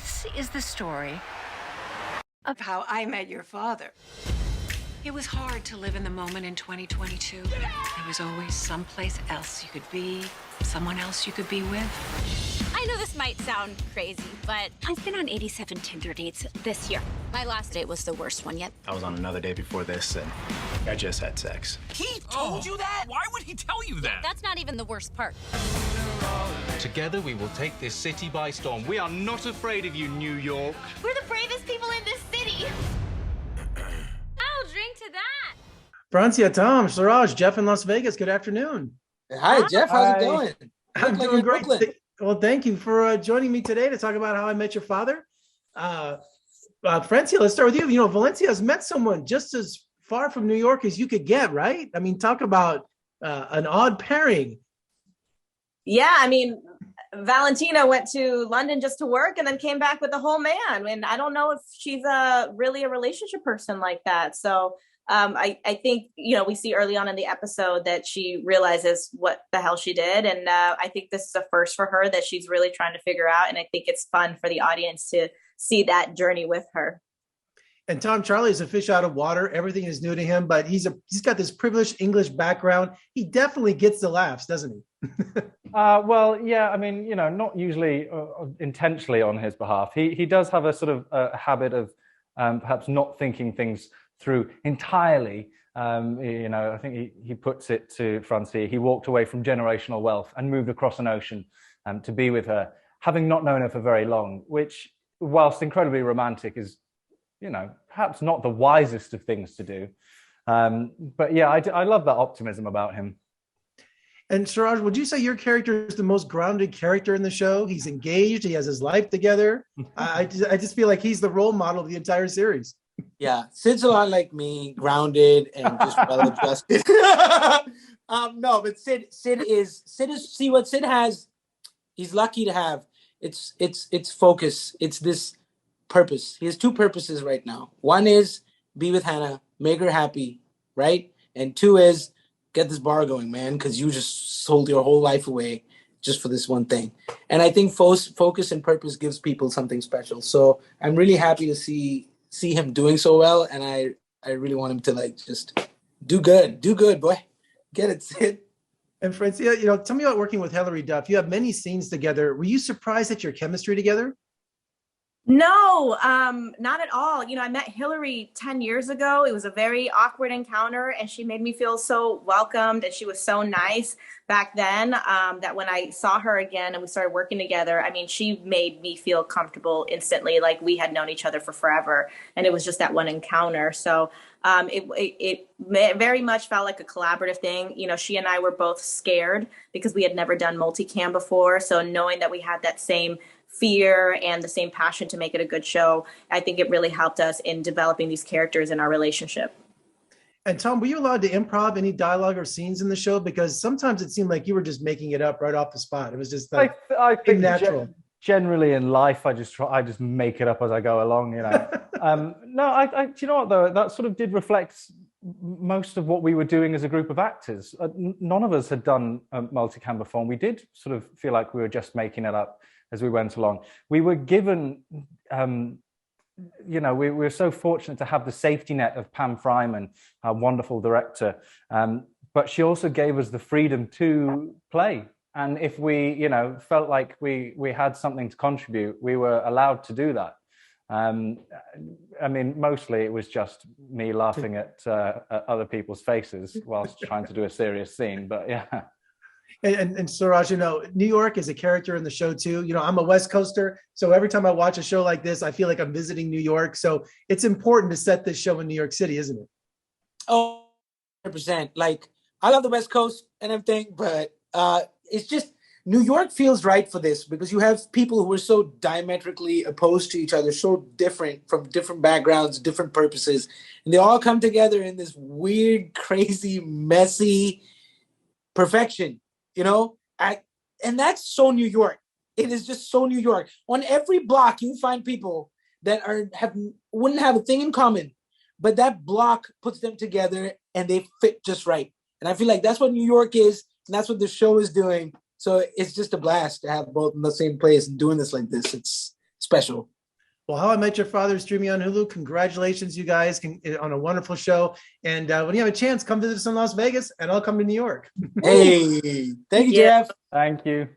This is the story of how I met your father. It was hard to live in the moment in 2022. There was always someplace else you could be, someone else you could be with. I know this might sound crazy, but I've been on 87 Tinder dates this year. My last date was the worst one yet. I was on another date before this, and I just had sex. He told you that? Why would he tell you that? That's not even the worst part. Together we will take this city by storm. We are not afraid of you, New York. We're the bravest people in this city. I'll drink to that. Francia, Tom, Suraj, Jeff in Las Vegas. Good afternoon. Hi, Jeff. How's it going? I'm doing great. Well, thank you for joining me today to talk about How I Met Your Father. Francia, let's start with you. You know, Valencia has met someone just as far from New York as you could get, right? I mean, talk about an odd pairing. Yeah, I mean, Valentina went to London just to work and then came back with a whole man. And I don't know if she's really a relationship person like that. So I think, you know, we see early on in the episode that she realizes what the hell she did. And I think this is a first for her that she's really trying to figure out. And I think it's fun for the audience to see that journey with her. And Tom, Charlie is a fish out of water. Everything is new to him, but he's got this privileged English background. He definitely gets the laughs, doesn't he? Well, yeah, I mean, you know, not usually intentionally on his behalf. He does have a sort of habit of perhaps not thinking things through entirely. You know, I think he puts it to Francia. He walked away from generational wealth and moved across an ocean to be with her, having not known her for very long, which, whilst incredibly romantic, is, you know, perhaps not the wisest of things to do. But yeah, I love that optimism about him. And Suraj, would you say your character is the most grounded character in the show? He's engaged. He has his life together. I just feel like he's the role model of the entire series. Yeah, Sid's a lot like me, grounded and just well-adjusted. No, but Sid is see what Sid has. He's lucky to have. It's focus. It's this purpose. He has two purposes right now. One is be with Hannah, make her happy, right? And two is get this bar going, man, because you just sold your whole life away just for this one thing. And I think focus and purpose gives people something special. So I'm really happy to see him doing so well, and I really want him to like just do good, boy. Get it, Sid. And Francia, you know, tell me about working with Hillary Duff. You have many scenes together. Were you surprised at your chemistry together? No, not at all. You know, I met Hillary 10 years ago. It was a very awkward encounter, and she made me feel so welcomed, and she was so nice back then that when I saw her again and we started working together, I mean, she made me feel comfortable instantly, like we had known each other for forever, and it was just that one encounter. So it very much felt like a collaborative thing. You know, she and I were both scared because we had never done multicam before. So knowing that we had that same fear and the same passion to make it a good show, I think it really helped us in developing these characters in our relationship. And Tom, were you allowed to improv any dialogue or scenes in the show? Because sometimes it seemed like you were just making it up right off the spot. It was just like I think natural. Generally in life, I just make it up as I go along, you know. No, do you know what though? That sort of did reflect most of what we were doing as a group of actors. None of us had done multicam before, and we did sort of feel like we were just making it up as we went along. We were given, you know, we were so fortunate to have the safety net of Pam Fryman, our wonderful director, but she also gave us the freedom to play. And if we, you know, felt like we had something to contribute, we were allowed to do that. I mean, mostly it was just me laughing at other people's faces whilst trying to do a serious scene, but yeah. And Suraj, you know, New York is a character in the show too. You know, I'm a West Coaster, so every time I watch a show like this, I feel like I'm visiting New York. So it's important to set this show in New York City, isn't it? Oh, 100%. Like, I love the West Coast and everything, but it's just New York feels right for this because you have people who are so diametrically opposed to each other, so different from different backgrounds, different purposes, and they all come together in this weird, crazy, messy perfection. You know, and that's so New York. It is just so New York. On every block, you find people that wouldn't have a thing in common, but that block puts them together and they fit just right. And I feel like that's what New York is, and that's what the show is doing. So it's just a blast to have both in the same place and doing this like this. It's special. Well, How I Met Your Father is streaming on Hulu. Congratulations, you guys, on a wonderful show. And when you have a chance, come visit us in Las Vegas, and I'll come to New York. Hey, thank you, Jeff. Thank you.